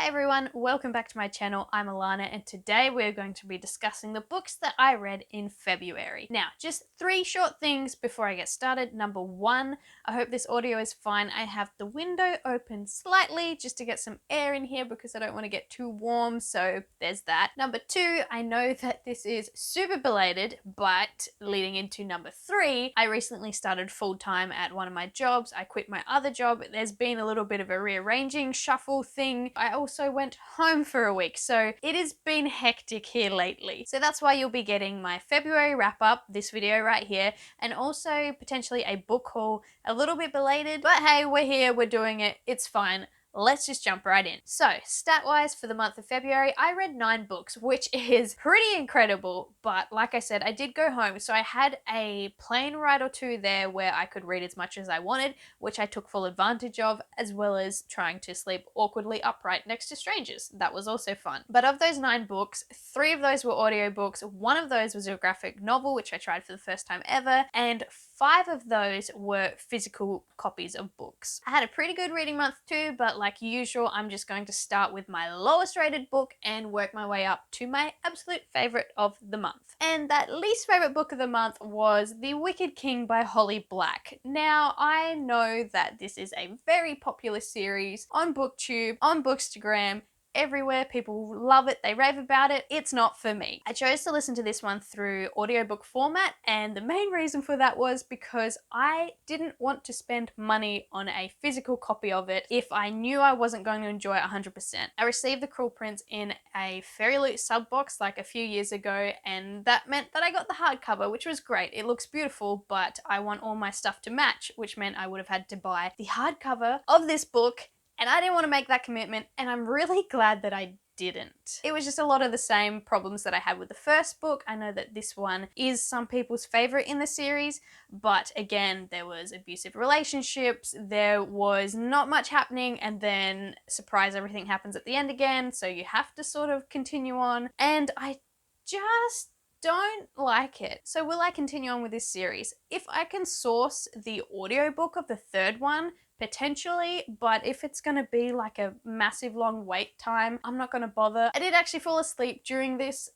everyone, welcome back to my channel. I'm Alana and today we're going to be discussing the books that I read in February. Now, just 3 short things before I get started. Number 1, I hope this audio is fine. I have the window open slightly just to get some air in here because I don't want to get too warm, so there's that. Number 2, I know that this is super belated, but leading into number 3, I recently started full-time at one of my jobs. I quit my other job. There's been a little bit of a rearranging shuffle thing. I also went home for a week, so it has been hectic here lately. So that's why you'll be getting my February wrap up, this video right here, and also potentially a book haul, a little bit belated, but hey, we're here, we're doing it, it's fine. Let's just jump right in. So, stat-wise for the month of February, I read 9 books, which is pretty incredible, but like I said, I did go home, so I had a plane ride or 2 there where I could read as much as I wanted, which I took full advantage of, as well as trying to sleep awkwardly upright next to strangers. That was also fun. But of those 9 books, 3 of those were audiobooks, 1 of those was a graphic novel, which I tried for the first time ever, and 5 of those were physical copies of books. I had a pretty good reading month too, but like usual, I'm just going to start with my lowest rated book and work my way up to my absolute favorite of the month. And that least favorite book of the month was The Wicked King by Holly Black. Now, I know that this is a very popular series on BookTube, on Bookstagram, everywhere. People love it, they rave about it. It's not for me. I chose to listen to this one through audiobook format, and the main reason for that was because I didn't want to spend money on a physical copy of it if I knew I wasn't going to enjoy it 100%. I received the Cruel Prince in a Fairy Loot sub box like a few years ago, and that meant that I got the hardcover, which was great. It looks beautiful, but I want all my stuff to match, which meant I would have had to buy the hardcover of this book, and I didn't want to make that commitment, and I'm really glad that I didn't. It was just a lot of the same problems that I had with the first book. I know that this one is some people's favorite in the series, but again, there was abusive relationships, there was not much happening, and then surprise, everything happens at the end again, so you have to sort of continue on, and I just don't like it. So will I continue on with this series? If I can source the audiobook of the 3rd one, potentially, but if it's gonna be like a massive long wait time, I'm not gonna bother. I did actually fall asleep during this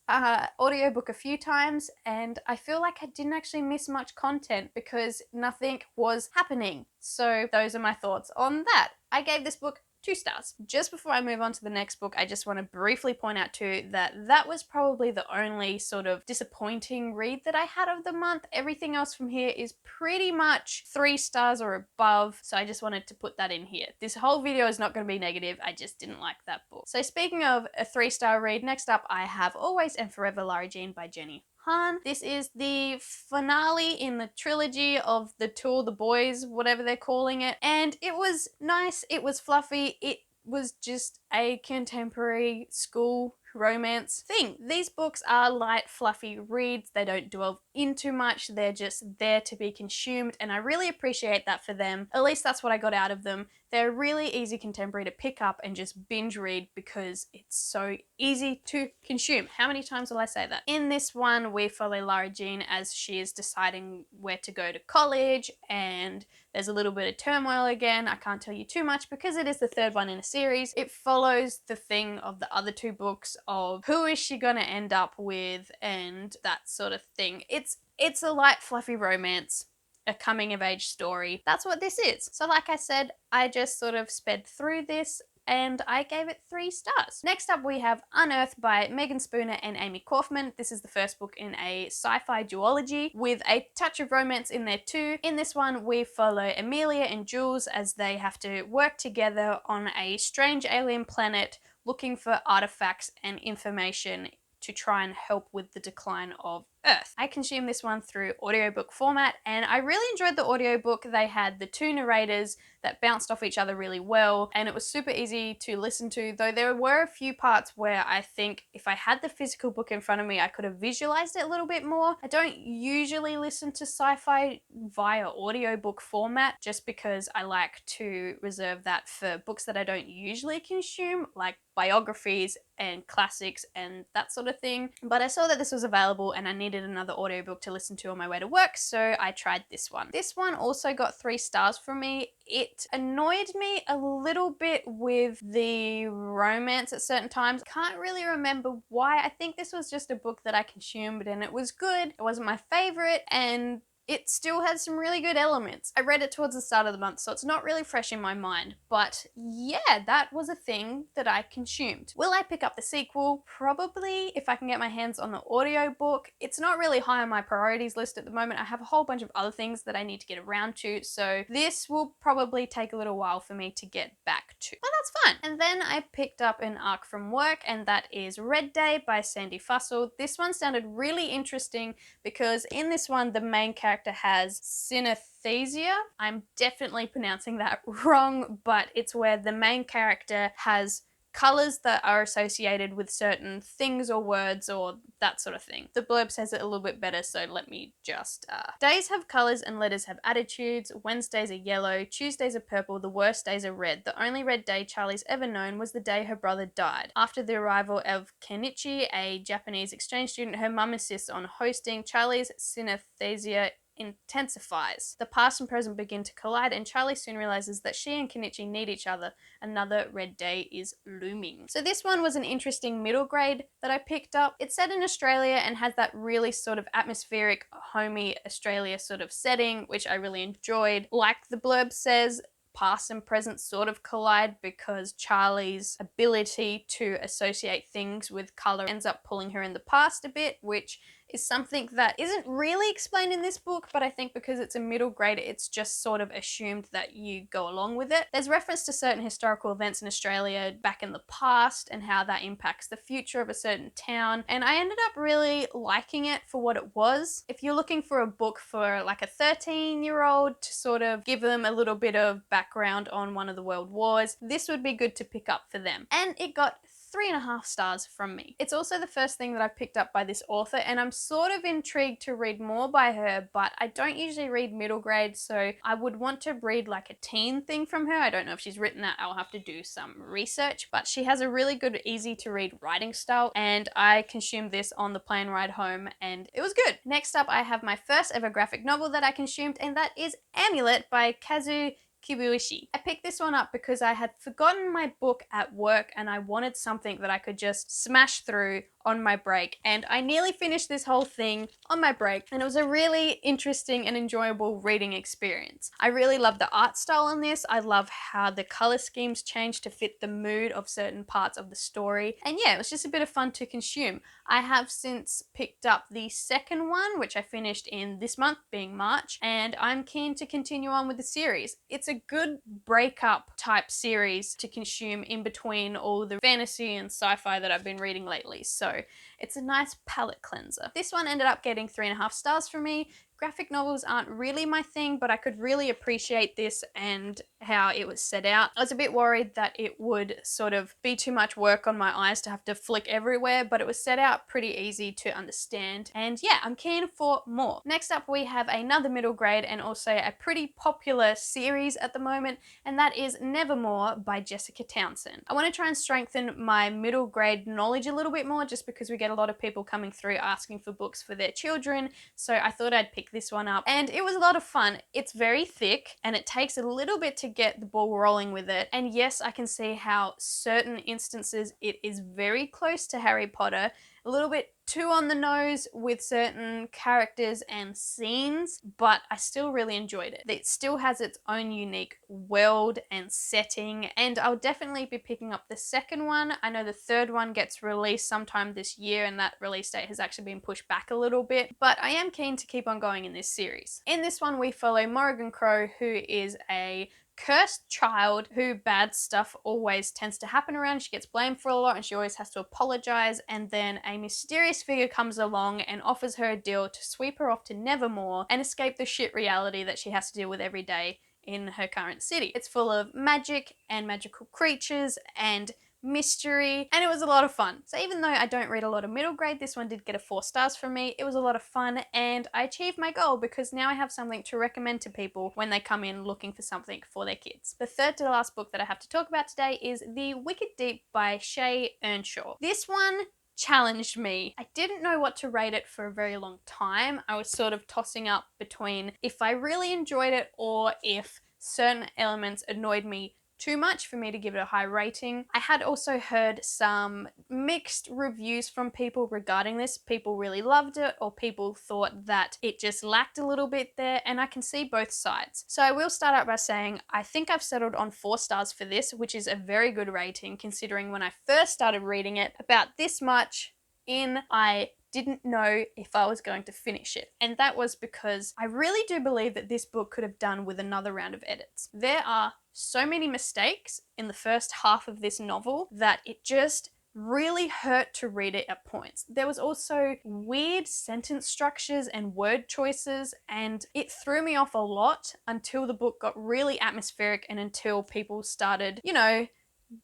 audiobook a few times, and I feel like I didn't actually miss much content because nothing was happening. So those are my thoughts on that. I gave this book 2 stars. Just before I move on to the next book, I just want to briefly point out too that that was probably the only sort of disappointing read that I had of the month. Everything else from here is pretty much 3 stars or above, so I just wanted to put that in here. This whole video is not going to be negative, I just didn't like that book. So speaking of a 3-star read, next up I have Always and Forever Lara Jean by Jenny Han. This is the finale in the trilogy of the Two of the Boys, whatever they're calling it, and it was nice, it was fluffy, it was just a contemporary school romance thing. These books are light, fluffy reads. They don't delve into much. They're just there to be consumed, and I really appreciate that for them. At least that's what I got out of them. They're really easy contemporary to pick up and just binge read because it's so easy to consume. How many times will I say that? In this one, we follow Lara Jean as she is deciding where to go to college, and there's a little bit of turmoil again. I can't tell you too much because it is the 3rd one in a series. It follows the thing of the other 2 books of who is she gonna end up with and that sort of thing. It's a light, fluffy romance, a coming of age story. That's what this is. So like I said, I just sort of sped through this and I gave it 3 stars. Next up we have Unearthed by Megan Spooner and Amy Kaufman. This is the first book in a sci-fi duology with a touch of romance in there too. In this one we follow Amelia and Jules as they have to work together on a strange alien planet looking for artifacts and information to try and help with the decline of Earth. I consumed this one through audiobook format and I really enjoyed the audiobook. They had the 2 narrators that bounced off each other really well and it was super easy to listen to, though there were a few parts where I think if I had the physical book in front of me I could have visualized it a little bit more. I don't usually listen to sci-fi via audiobook format just because I like to reserve that for books that I don't usually consume, like biographies and classics and that sort of thing. But I saw that this was available and I needed another audiobook to listen to on my way to work, so I tried this one. This one also got 3 stars from me. It annoyed me a little bit with the romance at certain times. Can't really remember why. I think this was just a book that I consumed and it was good. It wasn't my favorite, and it still has some really good elements. I read it towards the start of the month, so it's not really fresh in my mind. But yeah, that was a thing that I consumed. Will I pick up the sequel? Probably, if I can get my hands on the audiobook. It's not really high on my priorities list at the moment. I have a whole bunch of other things that I need to get around to, so this will probably take a little while for me to get back to. But that's fine. And then I picked up an arc from work, and that is Red Day by Sandy Fussell. This one sounded really interesting because in this one, the main character has synesthesia. I'm definitely pronouncing that wrong, but it's where the main character has colors that are associated with certain things or words or that sort of thing. The blurb says it a little bit better, so let me just... Days have colors and letters have attitudes. Wednesdays are yellow, Tuesdays are purple, the worst days are red. The only red day Charlie's ever known was the day her brother died. After the arrival of Kenichi, a Japanese exchange student, her mum insists on hosting. Charlie's synesthesia intensifies. The past and present begin to collide, and Charlie soon realizes that she and Kenichi need each other. Another red day is looming. So this one was an interesting middle grade that I picked up. It's set in Australia and has that really sort of atmospheric, homey Australia sort of setting, which I really enjoyed. Like the blurb says, past and present sort of collide because Charlie's ability to associate things with color ends up pulling her in the past a bit, which is something that isn't really explained in this book, but I think because it's a middle grade, it's just sort of assumed that you go along with it. There's reference to certain historical events in Australia back in the past and how that impacts the future of a certain town, and I ended up really liking it for what it was. If you're looking for a book for like a 13-year-old to sort of give them a little bit of background on one of the world wars, this would be good to pick up for them. And it got 3.5 stars from me. It's also the first thing that I've picked up by this author, and I'm sort of intrigued to read more by her, but I don't usually read middle grade, so I would want to read like a teen thing from her. I don't know if she's written that. I'll have to do some research, but she has a really good, easy to read writing style, and I consumed this on the plane ride home, and it was good. Next up, I have my first ever graphic novel that I consumed, and that is Amulet by Kazu Kibuishi. I picked this one up because I had forgotten my book at work and I wanted something that I could just smash through on my break, and I nearly finished this whole thing on my break, and it was a really interesting and enjoyable reading experience. I really love the art style on this. I love how the color schemes change to fit the mood of certain parts of the story, and yeah, it was just a bit of fun to consume. I have since picked up the second one, which I finished in this month, being March, and I'm keen to continue on with the series. It's a good breakup type series to consume in between all the fantasy and sci-fi that I've been reading lately, so it's a nice palate cleanser. This one ended up getting 3.5 stars from me. Graphic novels aren't really my thing, but I could really appreciate this and how it was set out. I was a bit worried that it would sort of be too much work on my eyes to have to flick everywhere, but it was set out pretty easy to understand. And yeah, I'm keen for more. Next up, we have another middle grade and also a pretty popular series at the moment, and that is Nevermore by Jessica Townsend. I want to try and strengthen my middle grade knowledge a little bit more, just because we get a lot of people coming through asking for books for their children, so I thought I'd pick this one up, and it was a lot of fun. It's very thick and it takes a little bit to get the ball rolling with it, and yes, I can see how certain instances it is very close to Harry Potter, a little bit too on the nose with certain characters and scenes, but I still really enjoyed it. It still has its own unique world and setting, and I'll definitely be picking up the second one. I know the third one gets released sometime this year, and that release date has actually been pushed back a little bit, but I am keen to keep on going in this series. In this one, we follow Morrigan Crow, who is a cursed child who bad stuff always tends to happen around. She gets blamed for a lot and she always has to apologize, and then a mysterious figure comes along and offers her a deal to sweep her off to Nevermore and escape the shit reality that she has to deal with every day in her current city. It's full of magic and magical creatures and mystery, and it was a lot of fun. So even though I don't read a lot of middle grade, this one did get a 4 stars from me. It was a lot of fun, and I achieved my goal because now I have something to recommend to people when they come in looking for something for their kids. The third to last book that I have to talk about today is The Wicked Deep by Shay Earnshaw. This one challenged me. I didn't know what to rate it for a very long time. I was sort of tossing up between if I really enjoyed it or if certain elements annoyed me too much for me to give it a high rating. I had also heard some mixed reviews from people regarding this. People really loved it, or people thought that it just lacked a little bit there, and I can see both sides. So I will start out by saying I think I've settled on 4 stars for this, which is a very good rating considering when I first started reading it, about this much in, I didn't know if I was going to finish it. And that was because I really do believe that this book could have done with another round of edits. There are so many mistakes in the first half of this novel that it just really hurt to read it at points. There was also weird sentence structures and word choices, and it threw me off a lot until the book got really atmospheric and until people started,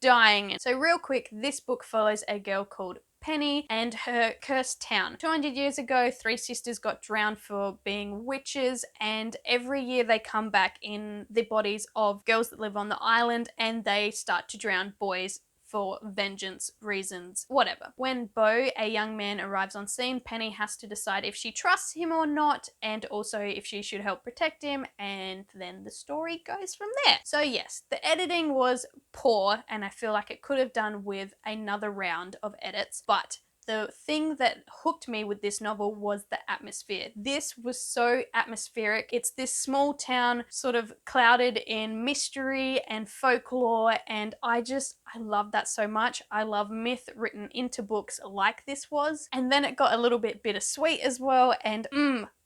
dying. So real quick, this book follows a girl called Penny and her cursed town. 200 years ago, 3 sisters got drowned for being witches, and every year they come back in the bodies of girls that live on the island, and they start to drown boys for vengeance reasons, whatever. When Beau, a young man, arrives on scene, Penny has to decide if she trusts him or not, and also if she should help protect him, and then the story goes from there. So yes, the editing was poor, and I feel like it could have done with another round of edits, but the thing that hooked me with this novel was the atmosphere. This was so atmospheric. It's this small town sort of clouded in mystery and folklore, and I love that so much. I love myth written into books like this was. And then it got a little bit bittersweet as well, and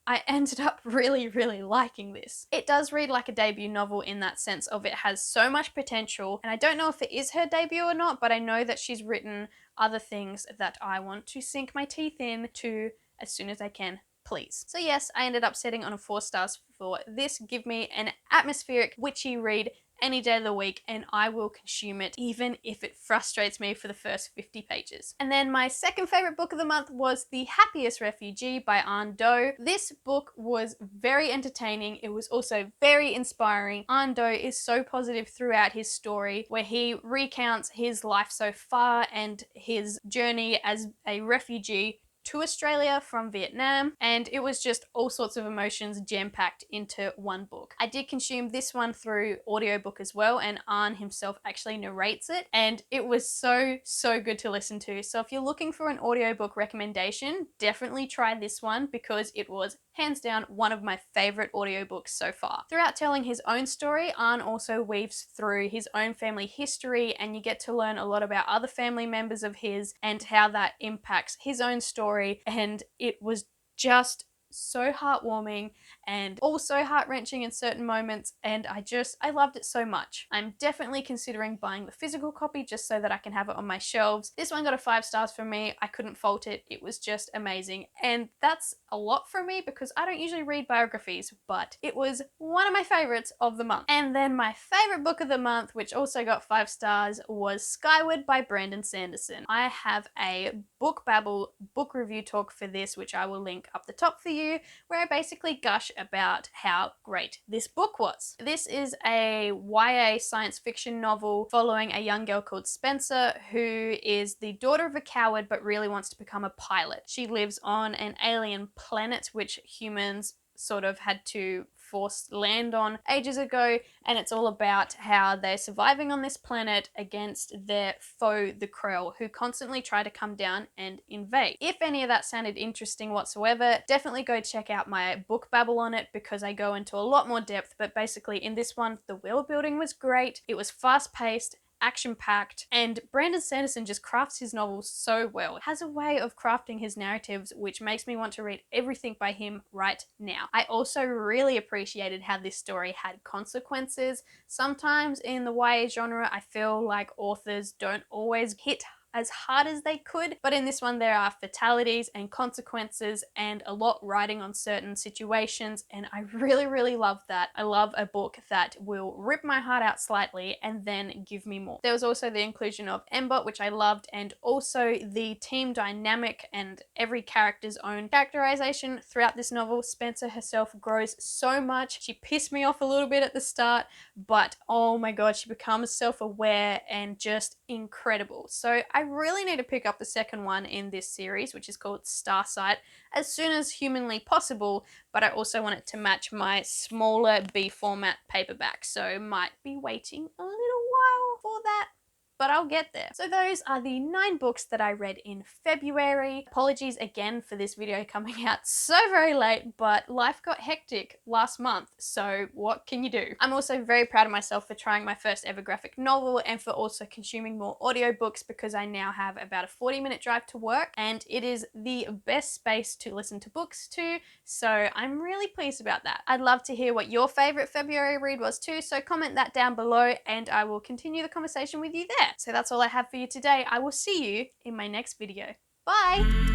I ended up really, really liking this. It does read like a debut novel in that sense of it has so much potential, and I don't know if it is her debut or not, but I know that she's written other things that I want to sink my teeth in to as soon as I can, please. So yes, I ended up setting on a 4 stars for this. Give me an atmospheric, witchy read any day of the week, and I will consume it even if it frustrates me for the first 50 pages. And then my second favorite book of the month was The Happiest Refugee by Anh Do. This book was very entertaining. It was also very inspiring. Anh Do is so positive throughout his story, where he recounts his life so far and his journey as a refugee to Australia from Vietnam, and it was just all sorts of emotions jam-packed into one book. I did consume this one through audiobook as well, and Anh himself actually narrates it, and it was so good to listen to. So if you're looking for an audiobook recommendation, definitely try this one because it was hands down one of my favorite audiobooks so far. Throughout telling his own story, Anh also weaves through his own family history, and you get to learn a lot about other family members of his and how that impacts his own story, and it was just so heartwarming and also heart-wrenching in certain moments, and I loved it so much. I'm definitely considering buying the physical copy just so that I can have it on my shelves. This one got a 5 stars from me. I couldn't fault it. It was just amazing, and that's a lot for me because I don't usually read biographies, but it was one of my favorites of the month. And then my favorite book of the month, which also got 5 stars, was Skyward by Brandon Sanderson. I have a Book Babble book review talk for this, which I will link up the top for you, where I basically gush about how great this book was. This is a YA science fiction novel following a young girl called Spencer, who is the daughter of a coward but really wants to become a pilot. She lives on an alien planet which humans sort of had to force land on ages ago, and it's all about how they're surviving on this planet against their foe, the Krell, who constantly try to come down and invade. If any of that sounded interesting whatsoever, definitely go check out my book babble on it because I go into a lot more depth, but basically in this one, the world building was great, it was fast-paced, action-packed, and Brandon Sanderson just crafts his novels so well. He has a way of crafting his narratives which makes me want to read everything by him right now. I also really appreciated how this story had consequences. Sometimes in the YA genre, I feel like authors don't always hit as hard as they could, but in this one there are fatalities and consequences and a lot riding on certain situations, and I really love that. I love a book that will rip my heart out slightly and then give me more. There was also the inclusion of Embot, which I loved, and also the team dynamic and every character's own characterization throughout this novel. Spencer herself grows so much. She pissed me off a little bit at the start, but oh my god, she becomes self-aware and just incredible. So I really need to pick up the second one in this series, which is called Starsight, as soon as humanly possible, but I also want it to match my smaller B format paperback, so might be waiting a little while for that, but I'll get there. So those are the 9 books that I read in February. Apologies again for this video coming out so very late, but life got hectic last month, so what can you do? I'm also very proud of myself for trying my first ever graphic novel and for also consuming more audiobooks, because I now have about a 40-minute drive to work and it is the best space to listen to books to, so I'm really pleased about that. I'd love to hear what your favorite February read was too, so comment that down below and I will continue the conversation with you there. So that's all I have for you today. I will see you in my next video. Bye!